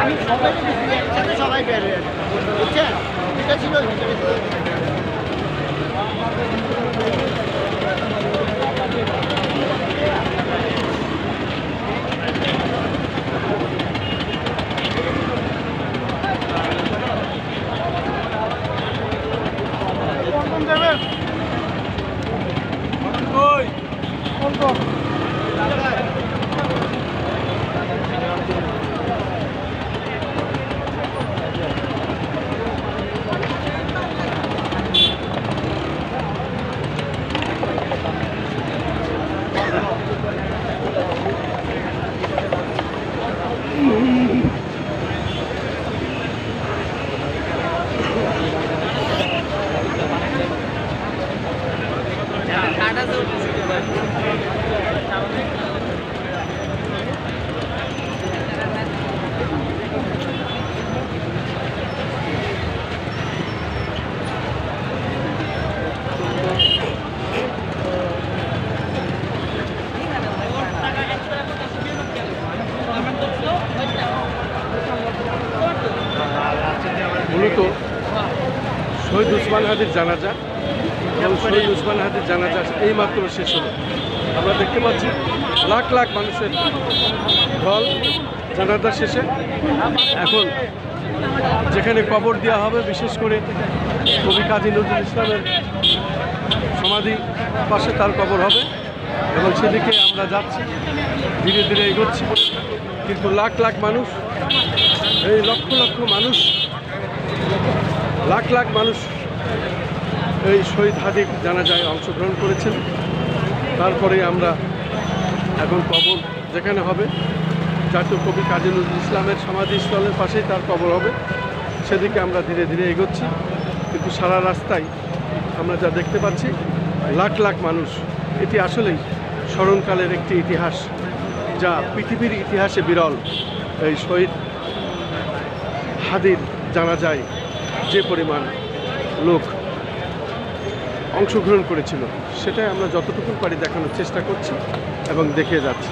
আমি সবাই বের হয়ে বুঝছেন, এটা ছিল মূলত শহীদ উসমান হাদির জানাজা এবং শহীদ উসমান হাদির জানাজা এইমাত্র শেষ হলো। আমরা দেখতে পাচ্ছি লাখ লাখ মানুষের ঢল জানাজা শেষে। এখন যেখানে কবর দেওয়া হবে, বিশেষ করে কবি কাজী নজরুল ইসলামের সমাধি পাশে তার কবর হবে এবং সেদিকে আমরা যাচ্ছি, ধীরে ধীরে এগোচ্ছি। কিন্তু লাখ লাখ মানুষ, এই লক্ষ লক্ষ মানুষ, লাখ লাখ মানুষ এই শহীদ হাদির জানাজায় অংশগ্রহণ করেছেন। তারপরে আমরা এখন কবর যেখানে হবে, জাতীয় কবি কাজী নজরুল ইসলামের সমাধিস্থলের পাশেই তার কবর হবে, সেদিকে আমরা ধীরে ধীরে এগোচ্ছি। কিন্তু সারা রাস্তায় আমরা যা দেখতে পাচ্ছি লাখ লাখ মানুষ। এটি আসলেই স্মরণকালের একটি ইতিহাস, যা পৃথিবীর ইতিহাসে বিরল। এই শহীদ হাদির জানাজায় যে পরিমাণ লোক অংশগ্রহণ করেছিল, সেটাই আমরা যতটুকু পারি দেখানোর চেষ্টা করছি এবং দেখিয়ে যাচ্ছি।